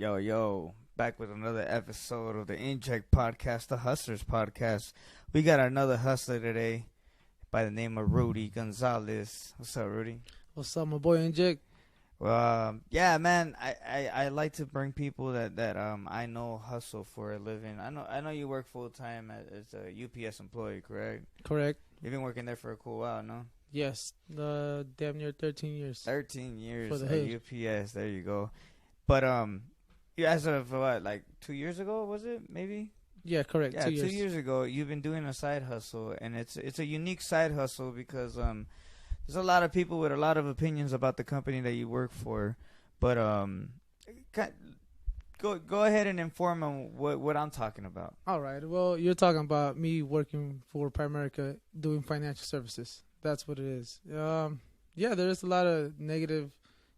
Yo, back with another episode of the Injekt podcast, the Hustlers podcast. We got another hustler today by the name of Rudy Gonzalez. What's up, Rudy? What's up, my boy Injekt? Yeah, man. I like to bring people that I know hustle for a living. I know you work full time as a UPS employee, correct? Correct. You've been working there for a cool while, no? Yes, damn near 13 years. 13 years For the at hood. UPS. There you go. But you as of what, like 2 years ago, was it? Maybe. Yeah, correct. Yeah, 2 years. 2 years ago, you've been doing a side hustle, and it's a unique side hustle because there's a lot of people with a lot of opinions about the company that you work for, but go ahead and inform them what I'm talking about. All right. Well, you're talking about me working for Primemerica doing financial services. That's what it is. Yeah, there's a lot of negative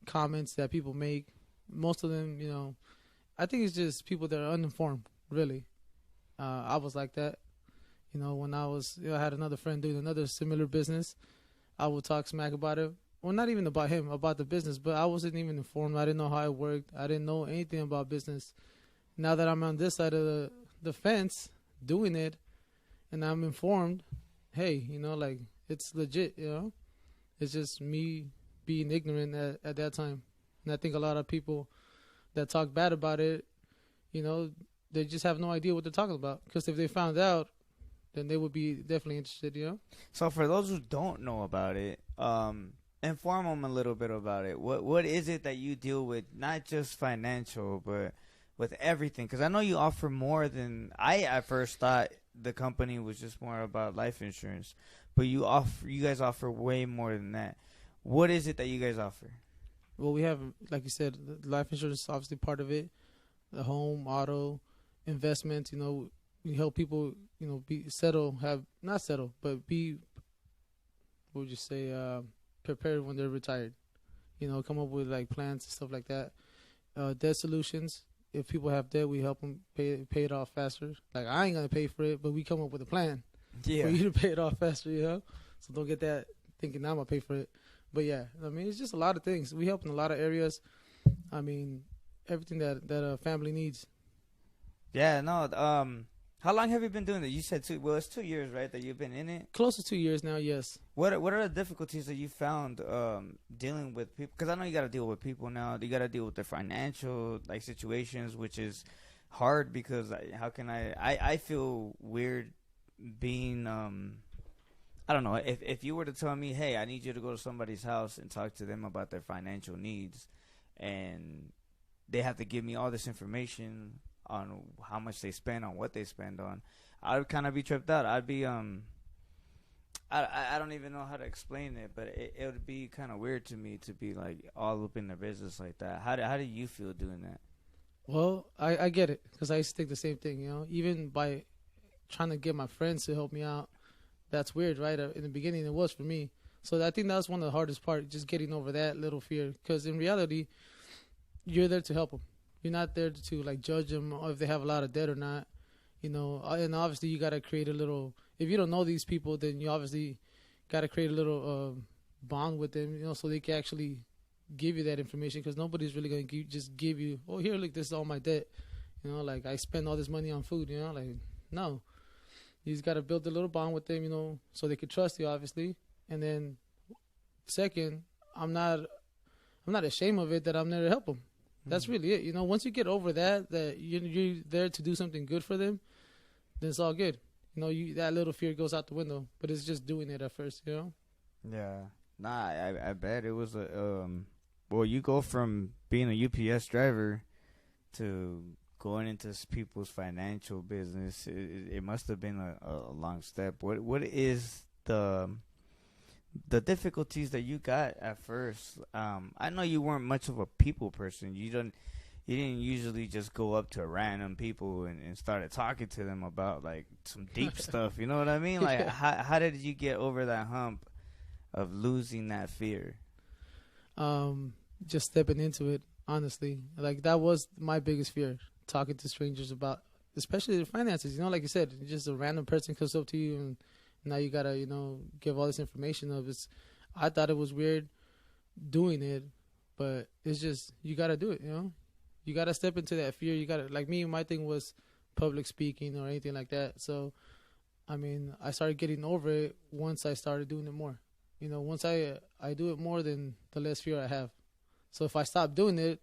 comments that people make. Most of them, I think it's just people that are uninformed, really. I was like that. When I had another friend doing another similar business, I would talk smack about it. Well, not even about him, about the business, but I wasn't even informed. I didn't know how it worked. I didn't know anything about business. Now that I'm on this side of the fence doing it and I'm informed, hey, it's legit, It's just me being ignorant at that time. And I think a lot of people that talk bad about it, they just have no idea what they're talking about. Because if they found out, then they would be definitely interested, So for those who don't know about it, inform them a little bit about it. What is it that you deal with, not just financial, but with everything? Because I know you offer more than I at first thought. The company was just more about life insurance, but you guys offer way more than that. What is it that you guys offer? Well, we have, like you said, the life insurance is obviously part of it. The home, auto, investments, we help people, be prepared when they're retired. Come up with like plans and stuff like that. Debt solutions. If people have debt, we help them pay it off faster. Like, I ain't gonna pay for it, but we come up with a plan for you to pay it off faster. So don't get that thinking I'm gonna pay for it. But yeah, it's just a lot of things. We help in a lot of areas. Everything that a family needs. Yeah, no. How long have you been doing it? You said it's 2 years, right, that you've been in it? Close to 2 years now, yes. What are the difficulties that you found dealing with people? Because I know you got to deal with people now. You got to deal with their financial situations, which is hard because how can I feel weird being I don't know, if you were to tell me, hey, I need you to go to somebody's house and talk to them about their financial needs, and they have to give me all this information on how much they spend, on what they spend on, I would kind of be tripped out. I'd be I don't even know how to explain it, but it would be kind of weird to me to be like all up in their business like that. How do you feel doing that? Well, I get it, because I used to think the same thing, even by trying to get my friends to help me out. That's weird, right? In the beginning, it was for me. So I think that was one of the hardest parts, just getting over that little fear. Because in reality, you're there to help them. You're not there to like judge them or if they have a lot of debt or not. And obviously you got to create a little, if you don't know these people, then you obviously got to create a little bond with them, so they can actually give you that information, because nobody's really going to just give you, oh, here, look, this is all my debt. Like I spend all this money on food, like, no. You just got to build a little bond with them, so they can trust you, obviously. And then second, I'm not ashamed of it that I'm there to help them. That's really it. Once you get over that you're there to do something good for them, then it's all good. That little fear goes out the window, but it's just doing it at first, Yeah. Nah, I bet it was well, you go from being a UPS driver to going into people's financial business. It must have been a long step. What is the difficulties that you got at first? I know you weren't much of a people person. You didn't usually just go up to random people and started talking to them about like some deep stuff. You know what I mean? Like, how did you get over that hump of losing that fear? Just stepping into it, honestly. Like, that was my biggest fear, talking to strangers about, especially the finances. Like you said, just a random person comes up to you and now you gotta, give all this information of it. I thought it was weird doing it, but it's just, you gotta do it, You got to step into that fear. You got to, like me, my thing was public speaking or anything like that. So, I mean, I started getting over it once I started doing it more. You know, once I do it more, then the less fear I have. So if I stop doing it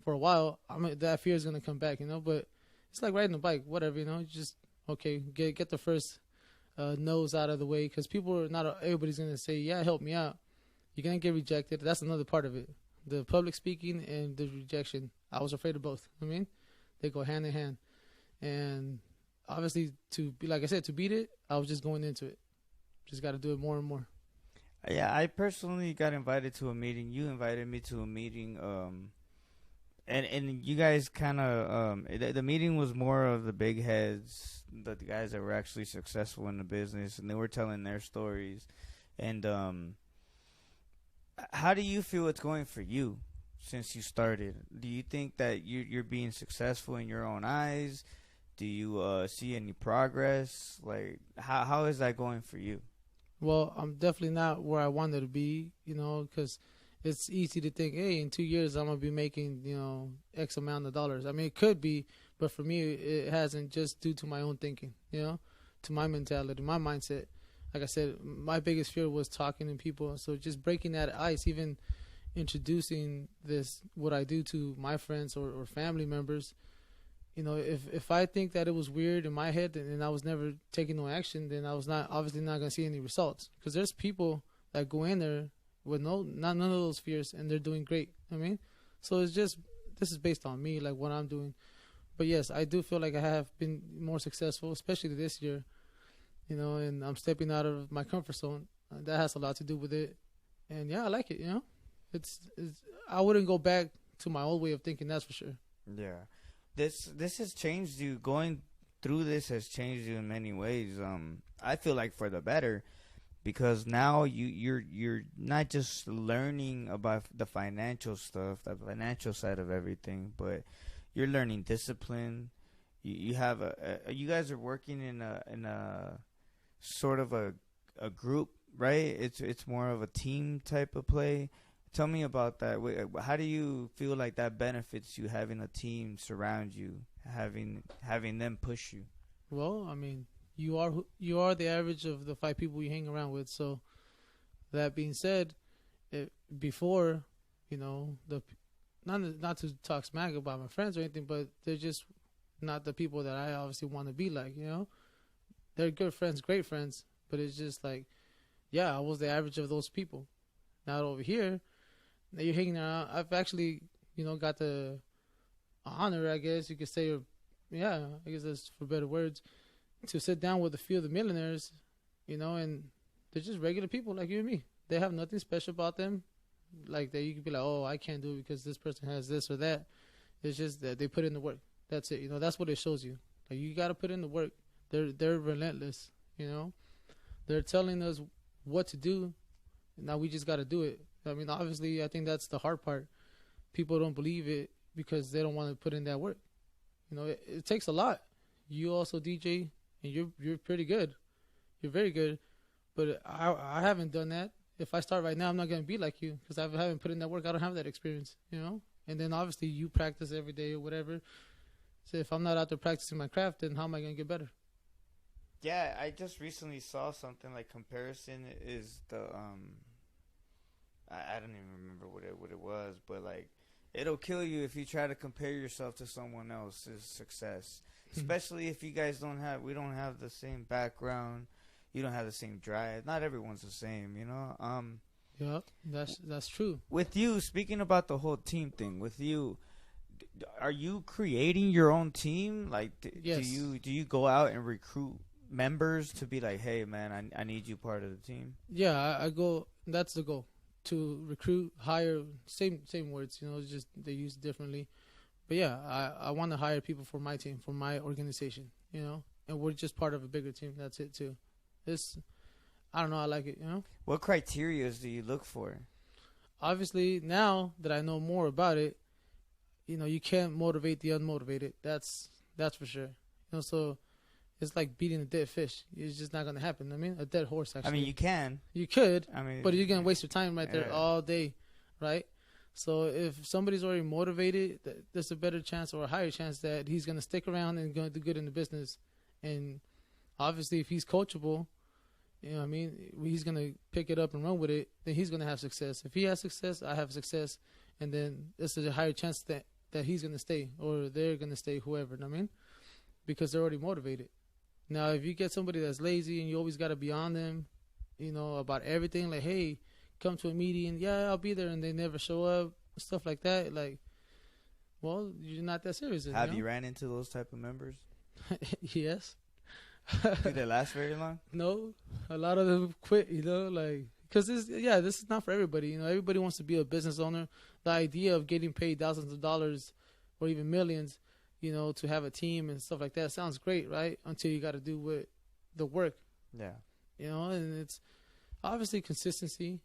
for a while, that fear is going to come back, you know. But it's like riding a bike, whatever, you know. Just, okay, get the first no's out of the way, because everybody's going to say, yeah, help me out. You're going to get rejected. That's another part of it. The public speaking and the rejection. I was afraid of both. I mean, they go hand in hand. And obviously, like I said, to beat it, I was just going into it. Just got to do it more and more. Yeah, I personally got invited to a meeting. You invited me to a meeting. And you guys kind of the meeting was more of the big heads, the guys that were actually successful in the business, and they were telling their stories. And how do you feel it's going for you since you started? Do you think that you're being successful in your own eyes? Do you see any progress? Like, how is that going for you? Well, I'm definitely not where I wanted to be, you know, because it's easy to think, hey, in 2 years I'm going to be making, you know, X amount of dollars. I mean, it could be, but for me, it hasn't, just due to my own thinking, you know, to my mentality, my mindset. Like I said, my biggest fear was talking to people. So just breaking that ice, even introducing what I do to my friends or family members. You know, if I think that it was weird in my head and I was never taking no action, then I was obviously not going to see any results. Because there's people that go in there with none of those fears, and they're doing great. I mean, so it's just, this is based on me, like what I'm doing. But yes, I do feel like I have been more successful, especially this year, you know, and I'm stepping out of my comfort zone. That has a lot to do with it. And yeah, I like it, you know. It's I wouldn't go back to my old way of thinking, that's for sure. Yeah. This has changed you. Going through this has changed you in many ways. I feel like for the better, because now you're not just learning about the financial stuff, the financial side of everything, but you're learning discipline. You have you guys are working in a sort of a group, right? It's more of a team type of play. Tell me about that. How do you feel like that benefits you, having a team surround you, having them push you? Well, I mean, you are the average of the 5 people you hang around with. So that being said, before, you know, not to talk smack about my friends or anything, but they're just not the people that I obviously want to be like. You know, they're good friends, great friends, but it's just like, yeah, I was the average of those people. Now over here, that you're hanging around, I've actually, you know, got the honor, I guess you could say, or yeah, I guess that's for better words, to sit down with a few of the millionaires, you know, and they're just regular people like you and me. They have nothing special about them, like that you could be like, oh, I can't do it because this person has this or that. It's just that they put in the work. That's it. You know, that's what it shows you. Like, you got to put in the work. They're relentless. You know, they're telling us what to do. Now we just got to do it. I mean, obviously, I think that's the hard part. People don't believe it because they don't want to put in that work. You know, it takes a lot. You also DJ, and you're pretty good. You're very good. But I haven't done that. If I start right now, I'm not going to be like you because I haven't put in that work. I don't have that experience, you know? And then obviously you practice every day or whatever. So if I'm not out there practicing my craft, then how am I going to get better? Yeah, I just recently saw something like comparison is the I don't even remember what it was, but like it'll kill you if you try to compare yourself to someone else's success. Especially if you guys we don't have the same background, you don't have the same drive. Not everyone's the same, you know. Yeah, that's true. With you, speaking about the whole team thing, with you, are you creating your own team? Like, yes. do you go out and recruit members to be like, hey man, I need you part of the team? Yeah, I go. That's the goal, to recruit, hire. Same words, you know. It's just they use it differently. But yeah, I want to hire people for my team, for my organization, you know. And we're just part of a bigger team. That's it too. I don't know. I like it, you know. What criteria do you look for? Obviously, now that I know more about it, you know, you can't motivate the unmotivated. That's for sure. You know, so it's like beating a dead fish. It's just not gonna happen. I mean, a dead horse. Actually, I mean, you can. You could. I mean, but you're gonna waste your time right there all day, right? So if somebody's already motivated, there's a better chance or a higher chance that he's going to stick around and going to do good in the business. And obviously, if he's coachable, you know what I mean, he's going to pick it up and run with it, then he's going to have success. If he has success, I have success. And then there's a higher chance that he's going to stay or they're going to stay, whoever, you know what I mean? Because they're already motivated. Now, if you get somebody that's lazy and you always got to be on them, you know, about everything, like, hey, come to a meeting, yeah, I'll be there, and they never show up, stuff like that, like, well, you're not that serious. Have you ran into those type of members? Yes. Did it last very long? No, a lot of them quit, you know, like, because this is not for everybody, you know, everybody wants to be a business owner. The idea of getting paid thousands of dollars or even millions, you know, to have a team and stuff like that sounds great, right? Until you got to do with the work. Yeah. You know, and it's obviously consistency.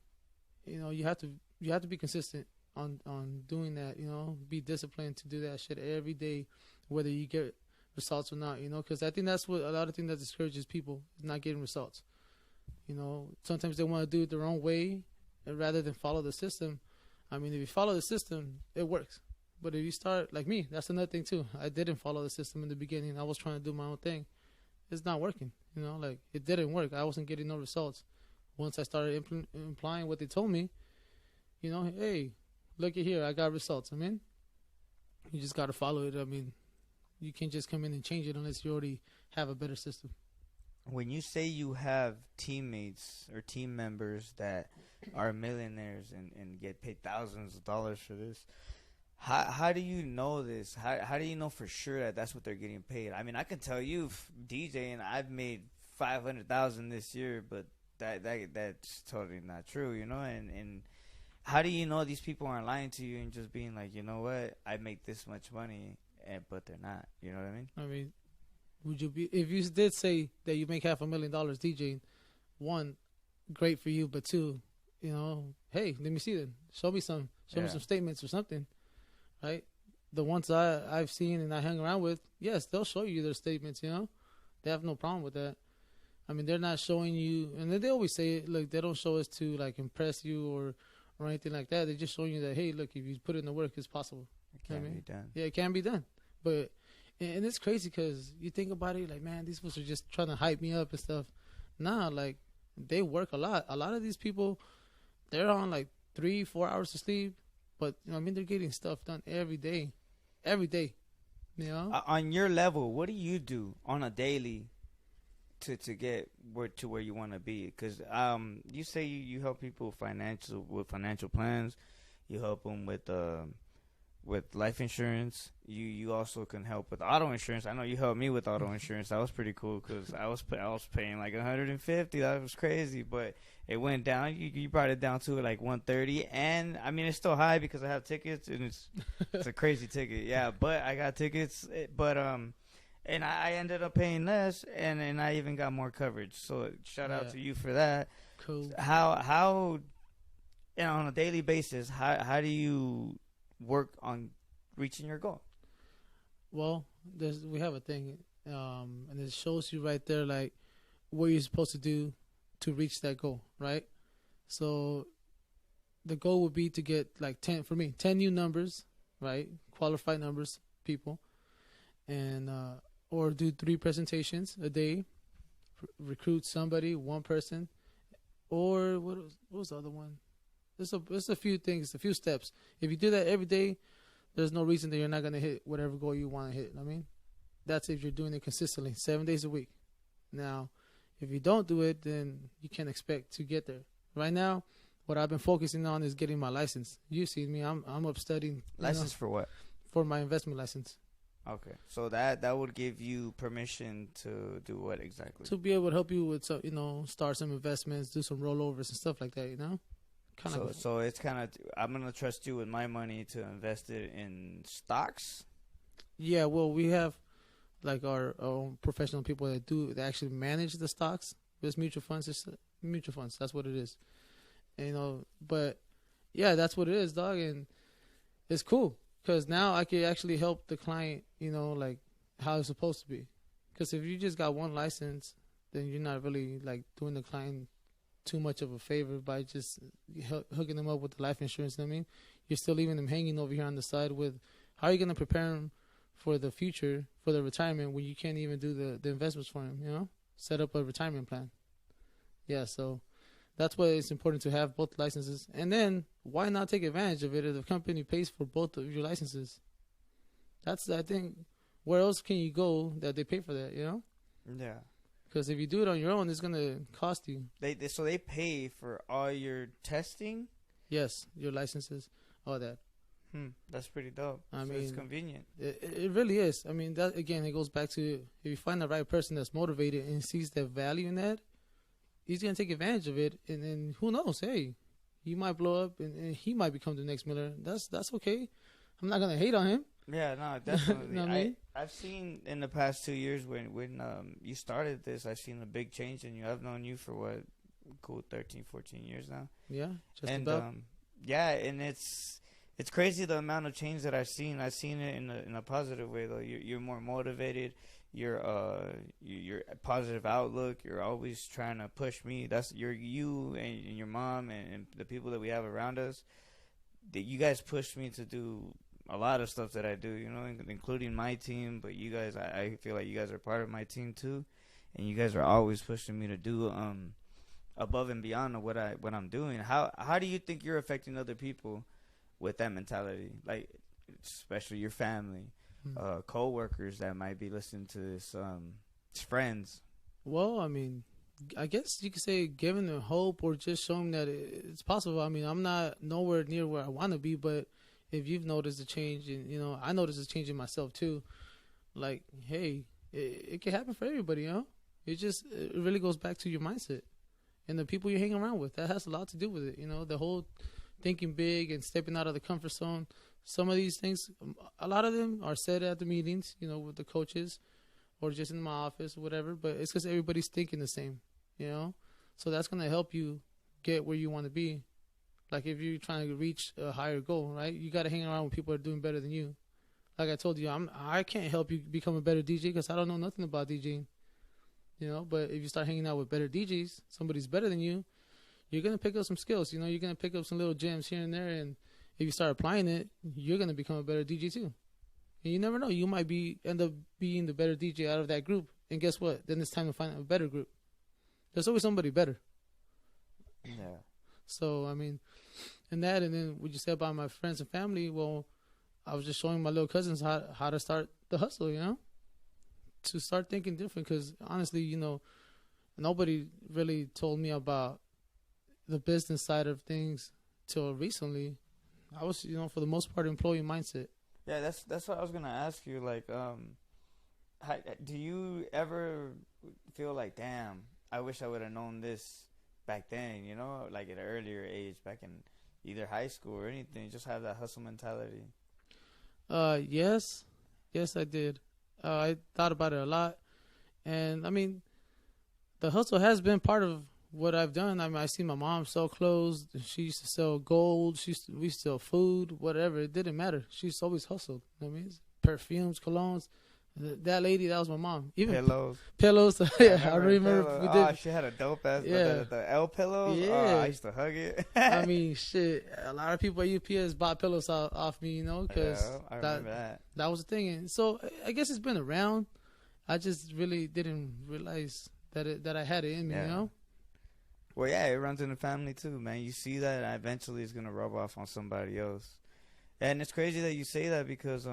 You know, you have to be consistent on doing that. You know, be disciplined to do that shit every day, whether you get results or not. You know, because I think that's what a lot of things that discourages people is not getting results. You know, sometimes they want to do it their own way rather than follow the system. I mean, if you follow the system, it works. But if you start like me, that's another thing too. I didn't follow the system in the beginning. I was trying to do my own thing. It's not working. You know, like it didn't work. I wasn't getting no results. Once I started implying what they told me, you know, hey, look at here, I got results. I mean, you just got to follow it. I mean, you can't just come in and change it unless you already have a better system. When you say you have teammates or team members that are millionaires and get paid thousands of dollars for this, how do you know this? How do you know for sure that that's what they're getting paid? I mean, I can tell you, DJing, I've made $500,000 this year, but that's totally not true, you know. And how do you know these people aren't lying to you and just being like, you know what, I make this much money, but they're not? You know what I mean? I mean, would you be if you did say that you make $500,000 DJing? One, great for you, but two, you know, hey, let me see them. Show me some statements or something. Right, the ones I've seen and I hang around with, yes, they'll show you their statements. You know, they have no problem with that. I mean, they're not showing you, and they always say it. Look, they don't show us to like impress you or anything like that. They're just showing you that, hey, look, if you put in the work, it's possible. It can be done. Yeah, it can be done. But and it's crazy because you think about it, like, man, these folks are just trying to hype me up and stuff. Nah, like they work a lot. A lot of these people, they're on like 3-4 hours of sleep. But, you know, I mean, they're getting stuff done every day. Every day. You know? On your level, what do you do on a daily to get where you want to be? Because you say you help people with financial plans. You help them with life insurance. You also can help with auto insurance. I know you helped me with auto insurance. That was pretty cool because I was paying like $150. That was crazy, but it went down. You brought it down to like $130, and I mean it's still high because I have tickets and it's a crazy ticket. Yeah, but I got tickets, but and I ended up paying less, and I even got more coverage. So shout out to you for that. Cool. How you know, on a daily basis, how do you work on reaching your goal? Well, we have a thing, and it shows you right there, like, what you're supposed to do to reach that goal, right? So the goal would be to get, like, 10 new numbers, right? Qualified numbers, people, and or do 3 presentations a day, recruit somebody, one person, or what was the other one? There's a few things, a few steps. If you do that every day, there's no reason that you're not going to hit whatever goal you want to hit. I mean, that's if you're doing it consistently, 7 days a week. Now, if you don't do it, then you can't expect to get there. Right now, what I've been focusing on is getting my license. You see me, I'm up studying. License for what? For my investment license. Okay, so that would give you permission to do what exactly? To be able to help you with, start some investments, do some rollovers and stuff like that, you know? So it's kind of, I'm going to trust you with my money to invest it in stocks? Yeah, well, we have like our own professional people that actually manage the stocks. It's mutual funds. That's what it is. And, but yeah, that's what it is, dog. And it's cool because now I can actually help the client, like how it's supposed to be. Because if you just got one license, then you're not really like doing the client too much of a favor by just hooking them up with the life insurance. You know what I mean, you're still leaving them hanging over here on the side with how are you going to prepare them for the future, for the retirement, when you can't even do the investments for them, you know? Set up a retirement plan. Yeah, so that's why it's important to have both licenses. And then why not take advantage of it if the company pays for both of your licenses? That's, I think, where else can you go that they pay for that, you know? Yeah. Because if you do it on your own, it's going to cost you. So they pay for all your testing? Yes, your licenses, all that. That's pretty dope. I mean, it's convenient. It really is. I mean, that again, it goes back to if you find the right person that's motivated and sees the value in that, he's gonna take advantage of it. And then who knows? Hey, he might blow up and he might become the next millionaire. That's okay. I'm not gonna hate on him. Yeah, no, definitely. You know what I mean? I've seen in the past 2 years when you started this, I've seen a big change in you. I've known you for what, cool 13, 14 years now. Yeah, just and, about. Yeah, and it's crazy the amount of change that I've seen. I've seen it in a positive way though. You're more motivated. You're a positive outlook. You're always trying to push me. That's you and your mom and the people that we have around us. That you guys push me to do a lot of stuff that I do. You know, including my team. But you guys, I feel like you guys are part of my team too, and you guys are always pushing me to do above and beyond of what I'm doing. How do you think you're affecting other people with that mentality, like especially your family, co-workers that might be listening to this, friends? Well, I mean, I guess you could say giving them hope or just showing that it's possible. I mean, I'm not nowhere near where I want to be, but if you've noticed a change, and you know, I noticed a change in myself too. Like, hey, it can happen for everybody, you know. It really goes back to your mindset and the people you hang around with. That has a lot to do with it, you know. The whole thinking big and stepping out of the comfort zone. Some of these things, a lot of them are said at the meetings, you know, with the coaches or just in my office or whatever, but it's because everybody's thinking the same, you know? So that's going to help you get where you want to be. Like if you're trying to reach a higher goal, right? You got to hang around with people that are doing better than you. Like I told you, I can't help you become a better DJ because I don't know nothing about DJing, you know? But if you start hanging out with better DJs, somebody's better than you, you're going to pick up some skills, you know, you're going to pick up some little gems here and there, and if you start applying it, you're going to become a better DJ too. And you never know, you might end up being the better DJ out of that group, and guess what? Then it's time to find a better group. There's always somebody better. Yeah. So, I mean, and then what you said about my friends and family, well, I was just showing my little cousins how to start the hustle, you know, to start thinking different, because honestly, you know, nobody really told me about the business side of things till recently. I was, you know, for the most part, employee mindset. Yeah, that's what I was gonna ask you. Like, do you ever feel like, damn, I wish I would have known this back then? You know, like at an earlier age, back in either high school or anything. Just have that hustle mentality. Yes, I did. I thought about it a lot, and I mean, the hustle has been part of what I've done. I mean, I see my mom sell clothes. She used to sell gold. We used to sell food, whatever. It didn't matter. She's always hustled. You know what I mean, perfumes, colognes. That lady, that was my mom. Even pillows. Yeah, I remember. We did. Oh, she had a dope ass. Yeah, the L pillow. Yeah, I used to hug it. I mean, shit. A lot of people at UPS bought pillows off me, you know, because I remember that. That was the thing. And so I guess it's been around. I just really didn't realize that I had it in me, you know. Well, yeah, it runs in the family too, man. You see that, and eventually it's gonna rub off on somebody else. And it's crazy that you say that because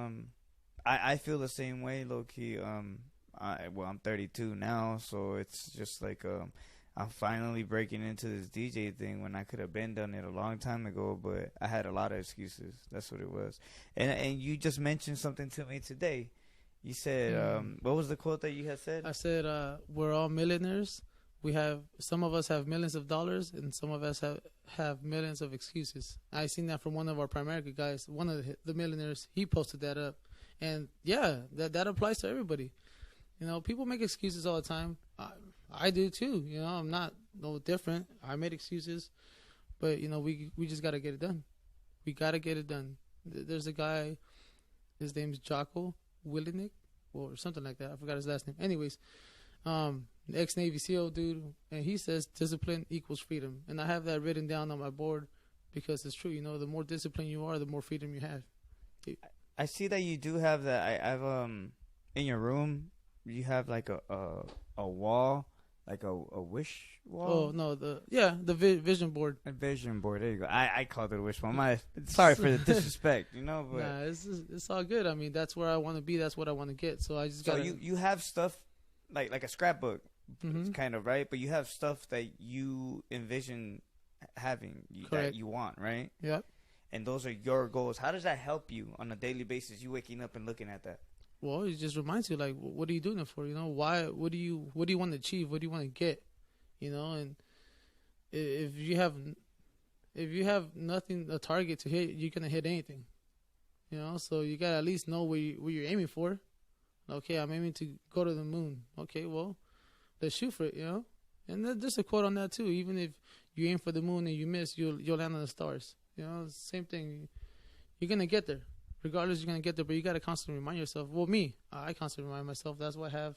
I feel the same way, low key. I'm 32 now, so it's just like I'm finally breaking into this DJ thing when I could have been done it a long time ago, but I had a lot of excuses. That's what it was. And you just mentioned something to me today. You said, what was the quote that you had said? I said, we're all millionaires. Some of us have millions of dollars, and some of us have millions of excuses. I seen that from one of our Primemerica guys, one of the millionaires. He posted that up, and yeah, that applies to everybody. You know, people make excuses all the time. I do too. You know, I'm not no different. I made excuses, but you know, we just gotta get it done. We gotta get it done. There's a guy, his name's Jocko Willinick or something like that. I forgot his last name. Anyways. ex-Navy SEAL dude, and he says discipline equals freedom. And I have that written down on my board because it's true. You know, the more disciplined you are, the more freedom you have. I see that you do have that. I've in your room, you have like a wall, like a wish wall. Oh no, the vision board. A vision board. There you go. I called it a wish wall. Sorry for the disrespect, you know. But Nah, it's all good. I mean, that's where I want to be. That's what I want to get. So I just so got. you have stuff like a scrapbook, Mm-hmm. kind of, right? But you have stuff that you envision having that you want, right? Yep. And those are your goals. How does that help you on a daily basis? You waking up and looking at that. Well, it just reminds you, like, what are you doing it for? You know, why? What do you want to achieve? What do you want to get? You know, and if you have nothing, a target to hit, you're gonna hit anything. You know, so you gotta at least know where you're aiming for. Okay, I'm aiming to go to the moon. Okay, well, let's shoot for it. You know, and there's a quote on that too. Even if you aim for the moon and you miss, you'll land on the stars. You know, same thing. You're gonna get there. Regardless, you're gonna get there, but you gotta constantly remind yourself. Well, I constantly remind myself. That's why I have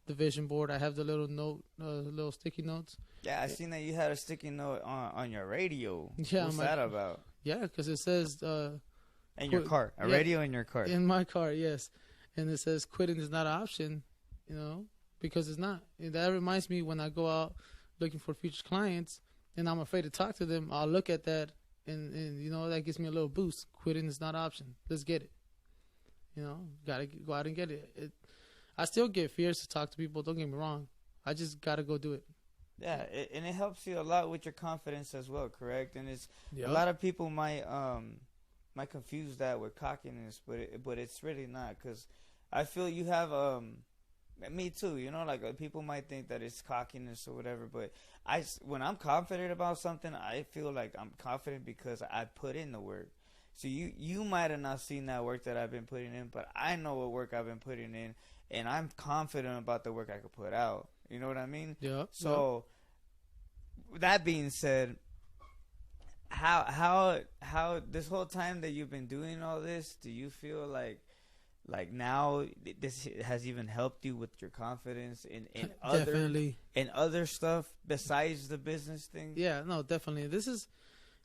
the vision board. I have the little little sticky notes. Yeah, I seen that you had a sticky note on your radio. Yeah, what's that about? Yeah, because it says in your car, radio in your car. In my car, yes, and it says quitting is not an option. You know, because it's not. And that reminds me when I go out looking for future clients, and I'm afraid to talk to them. I'll look at that. And you know, that gives me a little boost. Quitting is not an option. Let's get it. You know, gotta go out and get it. I still get fears to talk to people. Don't get me wrong. I just gotta go do it. Yeah, and it helps you a lot with your confidence as well, correct? And it's a lot of people might confuse that with cockiness, but it's really not, because I feel you have me too, you know, like people might think that it's cockiness or whatever, but when I'm confident about something, I feel like I'm confident because I put in the work. So you might have not seen that work that I've been putting in, but I know what work I've been putting in, and I'm confident about the work I could put out. You know what I mean? Yeah. So that being said, how this whole time that you've been doing all this, do you feel like now this has even helped you with your confidence in other stuff besides the business thing? Yeah, no, definitely. This is,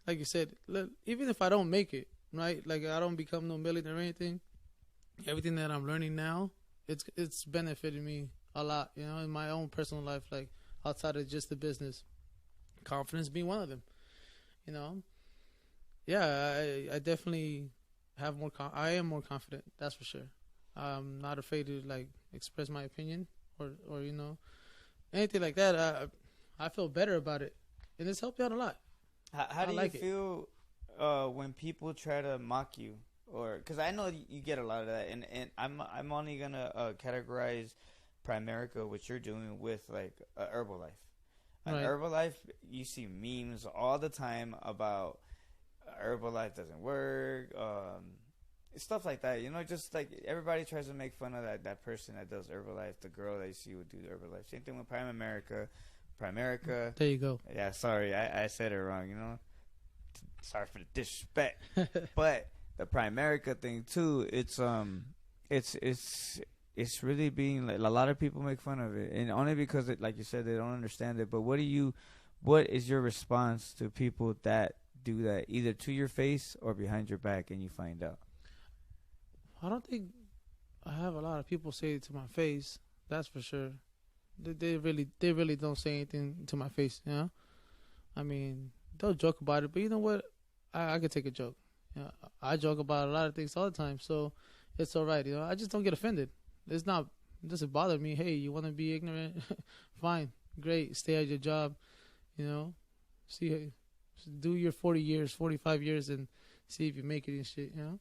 like you said, even if I don't make it, right? Like I don't become no millionaire or anything, everything that I'm learning now, it's benefited me a lot, you know, in my own personal life, like outside of just the business. Confidence being one of them, you know. Yeah, I definitely have more. I am more confident. That's for sure. I'm not afraid to like express my opinion or you know, anything like that. I feel better about it, and it's helped me out a lot. How do you feel when people try to mock you, or because I know you get a lot of that, and I'm only gonna categorize Primerica, what you're doing, with like Herbalife. Right. Herbalife, you see memes all the time about Herbalife doesn't work, stuff like that. You know, just like everybody tries to make fun of that person that does Herbalife, the girl that you see would do Herbalife. Same thing with Primemerica. There you go. Yeah, sorry, I said it wrong. You know, sorry for the disrespect. But the Primerica thing too, it's really being like, a lot of people make fun of it, and only because like you said, they don't understand it. But what is your response to people that do that, either to your face or behind your back, and you find out? I don't think I have a lot of people say it to my face. That's for sure. They really don't say anything to my face. You know, I mean, they'll joke about it, but you know what? I could take a joke. You know, I joke about a lot of things all the time, so it's all right. You know, I just don't get offended. It doesn't bother me. Hey, you want to be ignorant? Fine, great. Stay at your job. You know, do your 40 years, 45 years, and see if you make it and shit. You know,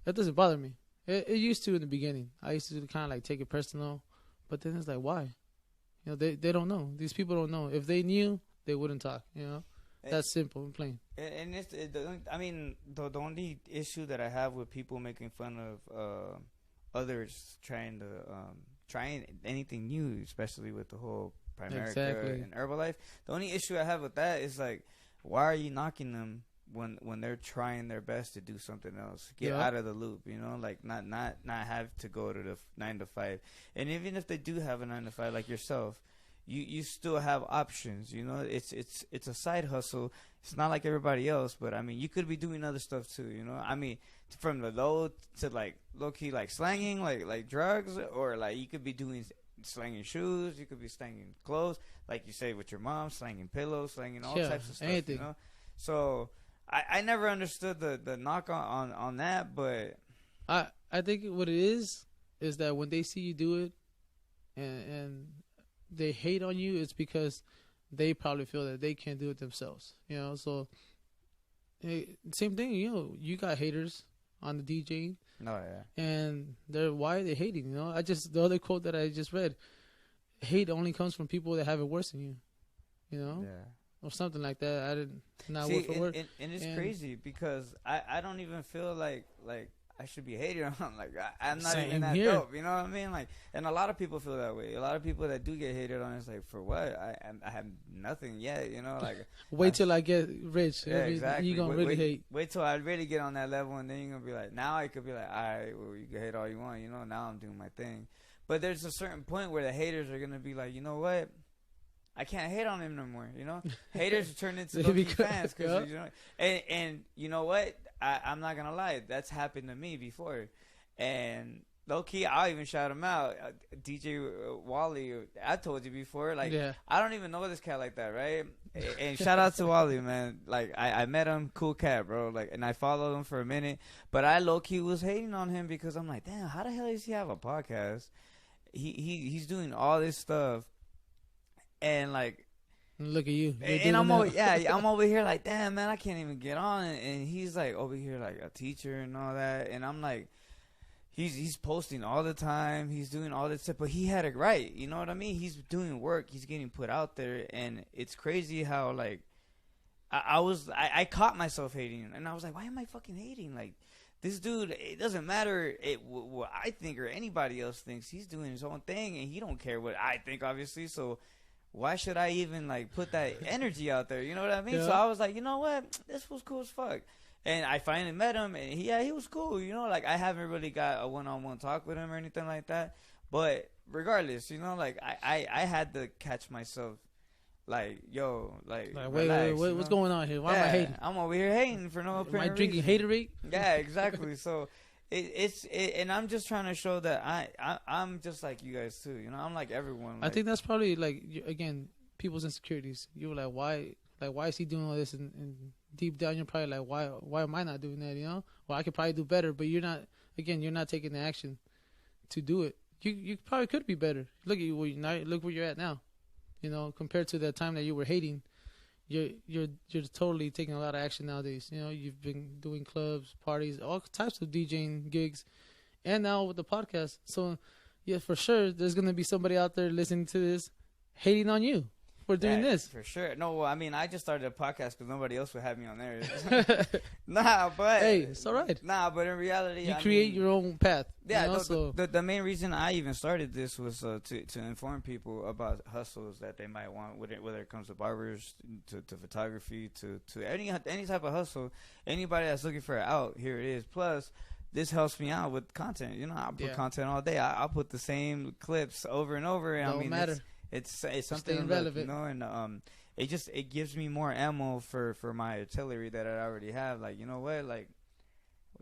that doesn't bother me. It used to in the beginning. I used to kind of like take it personal, but then it's like, why? You know, they don't know. These people don't know. If they knew, they wouldn't talk. You know, that's simple and plain. And the only issue that I have with people making fun of others trying anything new, especially with the whole Primerica and Herbalife. The only issue I have with that is like, why are you knocking them when they're trying their best to do something else, get out of the loop, you know, like not have to go to the 9 to 5. And even if they do have a 9 to 5, like yourself, you still have options. You know, it's a side hustle. It's not like everybody else, but I mean, you could be doing other stuff too. You know, I mean, from the low to like low key like slanging, like drugs, or like you could be doing slanging shoes. You could be slanging clothes, like you say with your mom, slanging pillows, slanging all types of stuff. Anything. You know, so I never understood the knock on that, but I think what it is that when they see you do it, and they hate on you, it's because they probably feel that they can't do it themselves. You know, so same thing. You know, you got haters on the DJing. No, yeah. And why are they hating? You know, the other quote that I just read, hate only comes from people that have it worse than you. You know, Yeah. or something like that. I didn't not See, word for word. and it's crazy because I don't even feel like I should be hated on. Like I'm not Same even that here. dope. You know what I mean? Like, and a lot of people feel that way. A lot of people that do get hated on, it's like, for what? I have nothing yet. You know, like Wait till I get rich. yeah, exactly. You gonna really hate. Wait till I really get on that level, and then you're gonna be like, now I could be like, all right, well, you can hate all you want. You know, now I'm doing my thing. But there's a certain point where the haters are gonna be like, you know what? I can't hate on him no more. You know, haters turn into low-key fans because you know, and you know what? I'm not gonna lie, that's happened to me before, and low key, I'll even shout him out, DJ Wally. I told you before, like I don't even know this cat like that, right? And shout out to Wally, man. Like I met him, cool cat, bro. Like, and I followed him for a minute, but I low key was hating on him because I'm like, damn, how the hell does he have a podcast? He's doing all this stuff. And like, look at you. And I'm over here like, damn, man, I can't even get on. And he's like over here like a teacher and all that. And I'm like, he's posting all the time. He's doing all this stuff, but he had it right. You know what I mean? He's doing work. He's getting put out there, and it's crazy how like I caught myself hating, and I was like, why am I fucking hating? Like, this dude, it doesn't matter what I think or anybody else thinks. He's doing his own thing, and he don't care what I think, obviously. So why should I even like put that energy out there? You know what I mean? Yeah. So I was like, you know what? This was cool as fuck. And I finally met him, and he was cool. You know, like I haven't really got a one-on-one talk with him or anything like that. But regardless, you know, like I had to catch myself, like, yo, like wait, what's going on here? Why am I hating? I'm over here hating for no apparent reason. Am I drinking haterade? Yeah, exactly. So and I'm just trying to show that I'm just like you guys too. You know, I'm like everyone. Like, I think that's probably like, again, people's insecurities. You were like, why is he doing all this? And deep down, you're probably like, why am I not doing that? You know, well, I could probably do better, but you're not taking the action to do it. You probably could be better. Look at you. Look where you're at now. You know, compared to the time that you were hating, you're totally taking a lot of action nowadays. You know, you've been doing clubs, parties, all types of DJing gigs, and now with the podcast. So, yeah, for sure, there's gonna be somebody out there listening to this hating on you for doing this. For sure. No, well, I mean, I just started a podcast because nobody else would have me on there. Nah, but hey, it's all right. Nah, but in reality, you create your own path. Yeah. You know, the main reason I even started this was to inform people about hustles that they might want, whether it comes to barbers, to photography, to any type of hustle. Anybody that's looking for it out, here it is. Plus, this helps me out with content. You know, I put content all day. I'll put the same clips over and over. And Don't matter. It's something relevant, you know, and it gives me more ammo for my artillery that I already have. Like, you know what, like,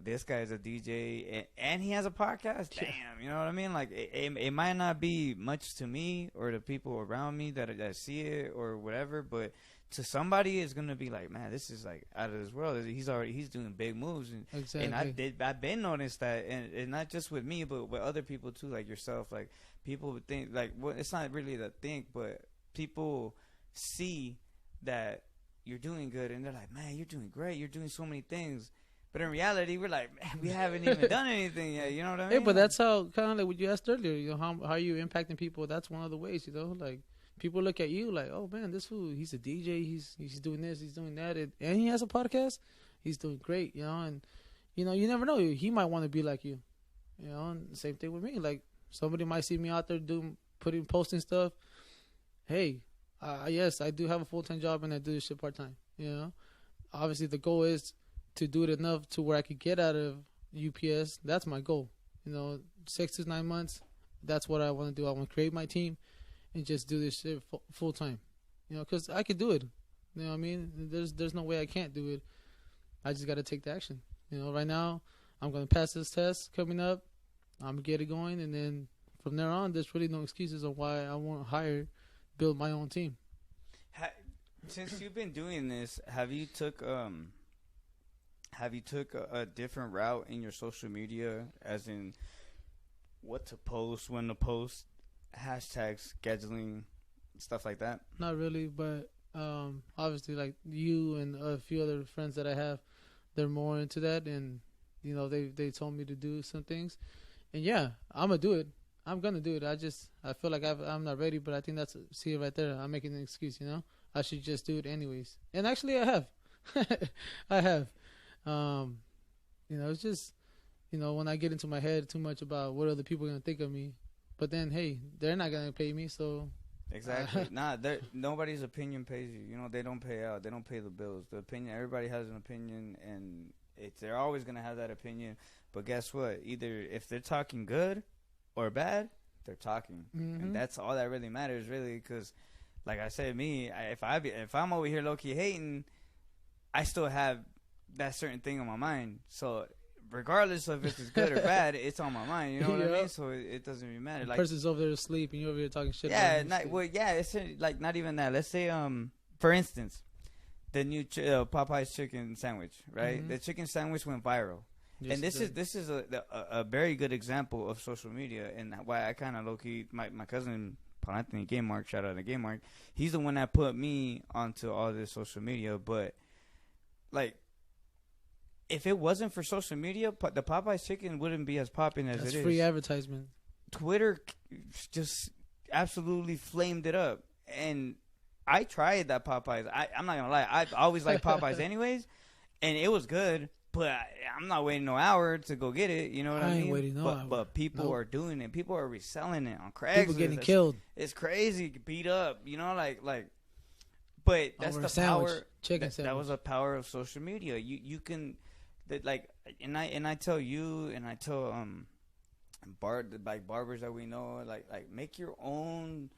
this guy's a DJ and he has a podcast. Damn, you know what I mean? Like, it might not be much to me or the people around me that see it or whatever, but to somebody it's gonna be like, man, this is like out of this world. He's doing big moves, and I've been noticed that, and not just with me, but with other people too, like yourself. Like, people would think, like, well, it's not really the think, but people see that you're doing good, and they're like, man, you're doing great. You're doing so many things. But in reality, we're like, man, we haven't even done anything yet. You know what I mean? Hey, but that's how, kind of like what you asked earlier. You know, how are you impacting people? That's one of the ways. You know, like, people look at you like, oh man, this fool, he's a DJ. He's doing this. He's doing that, and he has a podcast. He's doing great. You know, and you know, you never know. He might want to be like you. You know, and same thing with me. Like, somebody might see me out there posting stuff. Hey, yes, I do have a full-time job and I do this shit part-time. You know, obviously the goal is to do it enough to where I could get out of UPS. That's my goal. You know, 6 to 9 months. That's what I want to do. I want to create my team and just do this shit full time. You know, because I could do it. You know what I mean? There's no way I can't do it. I just got to take the action. You know, right now, I'm going to pass this test coming up. I'm going to get it going. And then from there on, there's really no excuses on why I won't build my own team. Since you've been doing this, have you took a different route in your social media, as in what to post, when to post, hashtags, scheduling, stuff like that? Not really, but obviously, like you and a few other friends that I have, they're more into that, and you know they told me to do some things, and yeah, I'm gonna do it. I'm gonna do it. I feel like I'm not ready, but I think see it right there. I'm making an excuse, you know. I should just do it anyways, and actually I have. I have. You know, it's just, you know, when I get into my head too much about what other people are gonna think of me, but then hey, they're not gonna pay me, so. Exactly. Nobody's opinion pays you. You know, they don't pay out. They don't pay the bills. The opinion. Everybody has an opinion, and they're always gonna have that opinion. But guess what? Either if they're talking good or bad, they're talking, and that's all that really matters, really. Because, like I said, if I'm over here low key hating, I still have that certain thing on my mind. So regardless of if it's good or bad, it's on my mind. You know what I mean? So it doesn't even matter. Like, person's over there asleep and you're over here talking shit. Yeah, it's like not even that. Let's say, for instance, the new Popeye's chicken sandwich, right? The chicken sandwich went viral, yes, and this is a very good example of social media, and why I kind of low key my cousin Paul Anthony Game Mark, shout out to Game Mark. He's the one that put me onto all this social media, but like, if it wasn't for social media, the Popeye's chicken wouldn't be as popping as it is. That's free advertisement. Twitter just absolutely flamed it up. And I tried that Popeyes. I'm not going to lie. I always liked Popeyes anyways. And it was good. But I'm not waiting no hour to go get it. You know what I mean? I ain't waiting no hour. But people are doing it. People are reselling it on Craigslist. People getting killed. It's crazy. Beat up. You know, like. But that's the power. Chicken sandwich. That was the power of social media. You can... That, like, and I tell you, and I tell barbers that we know, like make your own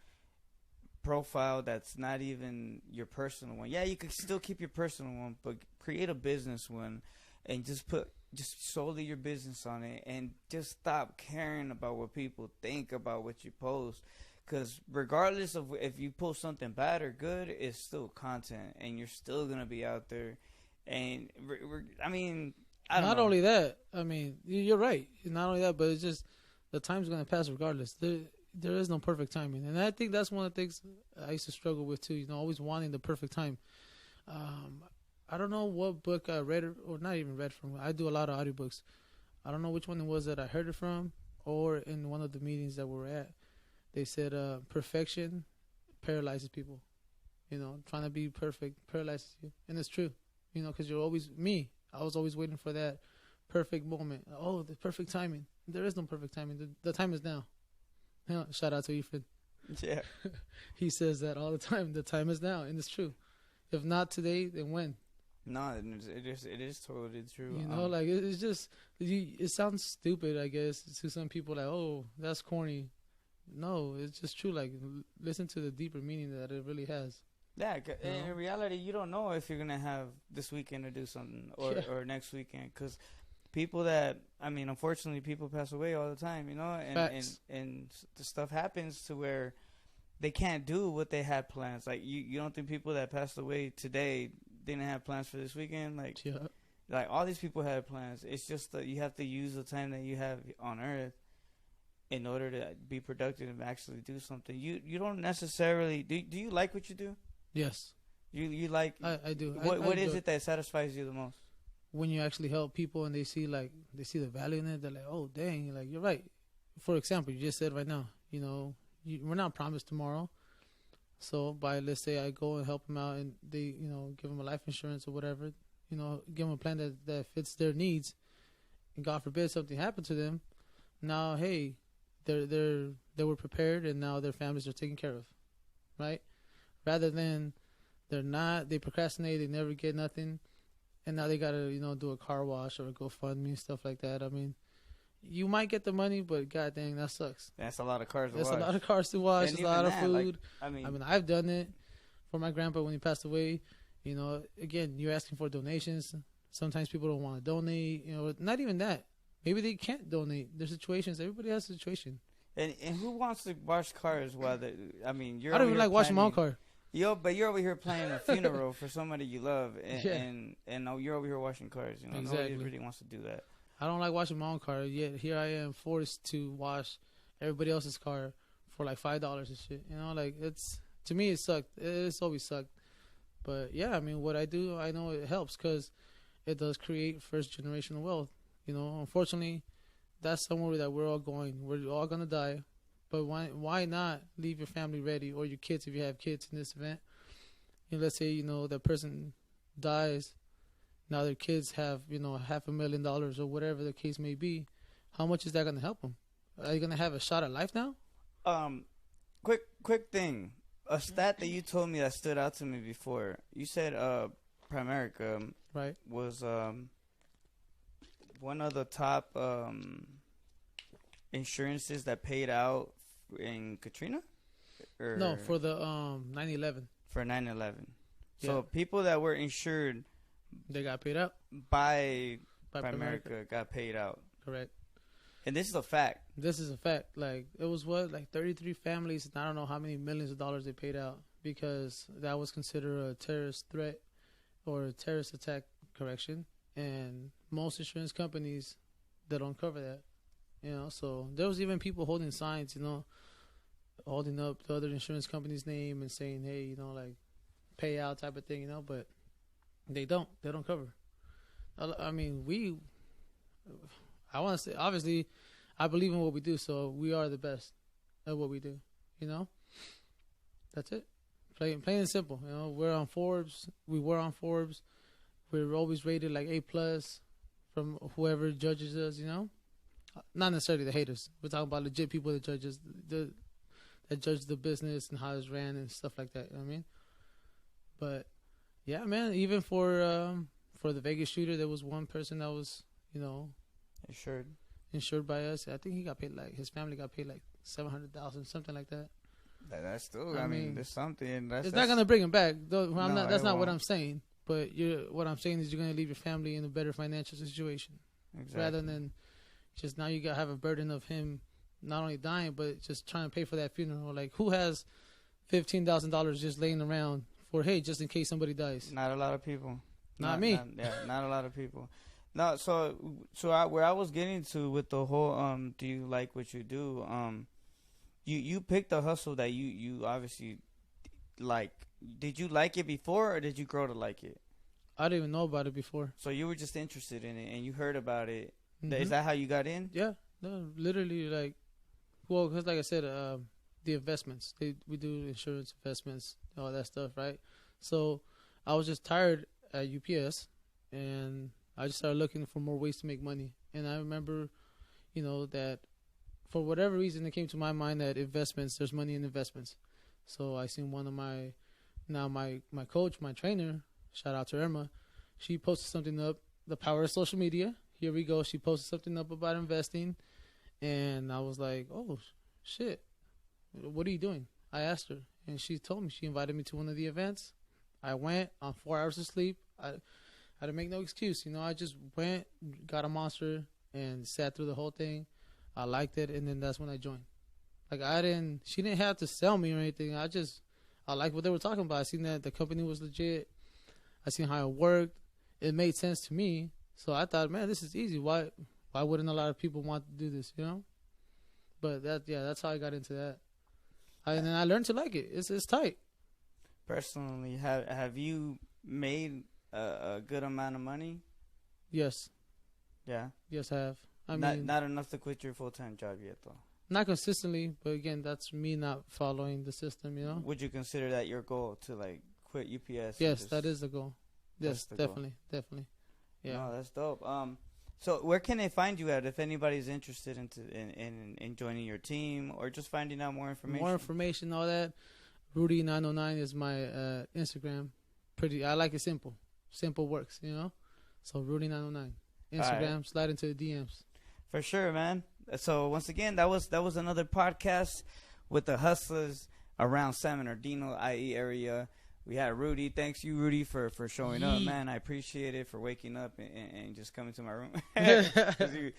profile that's not even your personal one. Yeah, you could still keep your personal one, but create a business one, and just solely your business on it, and just stop caring about what people think about what you post. Because regardless of if you post something bad or good, it's still content, and you're still gonna be out there. And I mean, not only that, I mean, you're right. Not only that, but it's just the time's going to pass regardless. There is no perfect timing, and I think that's one of the things I used to struggle with too. You know, always wanting the perfect time. I don't know what book I read or not even read from. I do a lot of audiobooks. I don't know which one it was that I heard it from, or in one of the meetings that we were at. They said perfection paralyzes people. You know, trying to be perfect paralyzes you, and it's true. You know, because you're always me. I was always waiting for that perfect moment. Oh, the perfect timing. There is no perfect timing. The time is now. You know, shout out to Ethan. Yeah. He says that all the time. The time is now, and it's true. If not today, then when? No, it is totally true. You know, like it's just it sounds stupid, I guess, to some people. Like, oh, that's corny. No, it's just true. Like, listen to the deeper meaning that it really has. Yeah, in reality, you don't know if you're going to have this weekend to do something or next weekend. Because people that, I mean, unfortunately, people pass away all the time, you know? And the stuff happens to where they can't do what they had plans. Like, you don't think people that passed away today didn't have plans for this weekend? Like, like all these people had plans. It's just that you have to use the time that you have on Earth in order to be productive and actually do something. You don't necessarily... Do you like what you do? Yes. You like... I do. What is it that satisfies you the most? When you actually help people and they see the value in it, they're like, oh, dang, like, you're right. For example, you just said right now, you know, we're not promised tomorrow. So let's say I go and help them out and they, you know, give them a life insurance or whatever, you know, give them a plan that fits their needs. And God forbid something happened to them. Now, hey, they were prepared and now their families are taken care of, right? Rather than they procrastinate, they never get nothing, and now they gotta, you know, do a car wash or a GoFundMe and stuff like that. I mean, you might get the money, but god dang, that sucks. That's a lot of cars to That's wash. a lot of cars to wash. And It's a lot of that, food. I mean, I've done it for my grandpa when he passed away. You know, again, you're asking for donations. Sometimes people don't want to donate. You know, not even that. Maybe they can't donate. There's situations. Everybody has a situation. and who wants to wash cars while they, I mean, you're I don't over even here like washing my own planning- car. But you're over here planning a funeral for somebody you love, and Yeah. and you're over here washing cars. You know, Exactly. nobody really wants to do that. I don't like washing my own car. Yet here I am forced to wash everybody else's car for like $5 and shit. You know, like it's to me it sucked. It's always sucked. But yeah, I mean, what I do, I know it helps because it does create first generational wealth. You know, unfortunately, that's somewhere that we're all going. We're all gonna die. But why not leave your family ready, or your kids if you have kids in this event? You know, let's say that person dies. Now their kids have $500,000 or whatever the case may be. How much is that gonna help them? Are you gonna have a shot at life now? Quick thing. A stat that you told me that stood out to me before. You said Primerica Right. was one of the top insurances that paid out in Katrina? Or No, for the 9/11, for 9/11. So Yeah. people that were insured they got paid out by by Primerica Primerica. got paid out. Correct. And this is a fact. This is a fact. Like it was 33 families. And I don't know how many millions of dollars they paid out because that was considered a terrorist threat or a terrorist attack. Correction. And most insurance companies, they don't cover that. So there was even people holding signs, holding up the other insurance company's name and saying, hey, like pay out type of thing, but they don't cover. I mean, I want to say, obviously, I believe in what we do, so we are the best at what we do, That's it. Plain and simple, we're on Forbes. We were on Forbes. We're always rated like A+ from whoever judges us, Not necessarily the haters. We're talking about legit people that judge us, that judge the business and how it's ran and stuff like that, you know what I mean? But, yeah, man, even for the Vegas shooter, there was one person that was, insured by us. I think he got paid his family got paid like $700,000, something like that. That's still, I mean, there's something. It's not gonna bring him back. Though, that's not what won't. I'm saying. But what I'm saying is you're gonna leave your family in a better financial situation, Exactly. rather than just now you gotta have a burden of him not only dying but just trying to pay for that funeral. Like who has $15,000 just laying around for just in case somebody dies? Not a lot of people. Not me. Not a lot of people. No, where I was getting to with the whole do you like what you do? You picked a hustle that you obviously like. Did you like it before, or did you grow to like it? I didn't even know about it before. So you were just interested in it, and you heard about it. Mm-hmm. Is that how you got in? Yeah, no, literally because like I said, the investments. We do insurance investments, all that stuff, right? So I was just tired at UPS, and I just started looking for more ways to make money. And I remember, that for whatever reason, it came to my mind that there's money in investments. So I seen one of my coach, my trainer, shout out to Irma, she posted something up, the power of social media. Here we go. She posted something up about investing, and I was like, oh, shit, what are you doing? I asked her, and she told me. She invited me to one of the events. I went on 4 hours of sleep. I had to make no excuse. I just went, got a Monster, and sat through the whole thing. I liked it, and then that's when I joined. She didn't have to sell me or anything. I liked what they were talking about. I seen that the company was legit. I seen how it worked. It made sense to me. So I thought, man, this is easy. Why wouldn't a lot of people want to do this, But that's how I got into that. And then I learned to like it. It's tight. Personally, have you made a good amount of money? Yes. Yeah. Yes, I have. Not enough to quit your full-time job yet, though. Not consistently, but again, that's me not following the system, Would you consider that your goal to quit UPS? Yes, that is the goal. Yes, definitely. Yeah. No, that's dope. So where can they find you at if anybody's interested in joining your team or just finding out more information? More information, all that. Rudy909 is my Instagram. I like it simple. Simple works, So Rudy909. Instagram, slide into the DMs. For sure, man. So once again, that was another podcast with the hustlers around San Bernardino, IE area. We had Rudy. Thanks you, Rudy, for showing up, man. I appreciate it, for waking up and just coming to my room.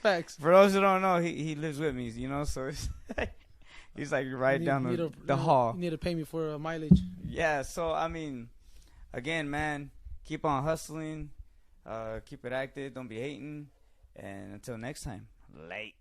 Facts. For those who don't know, he lives with me, you know, so it's he's like right down the hall. You need to pay me for mileage. Yeah, so I mean, again, man, keep on hustling, keep it active, don't be hating, and until next time, late.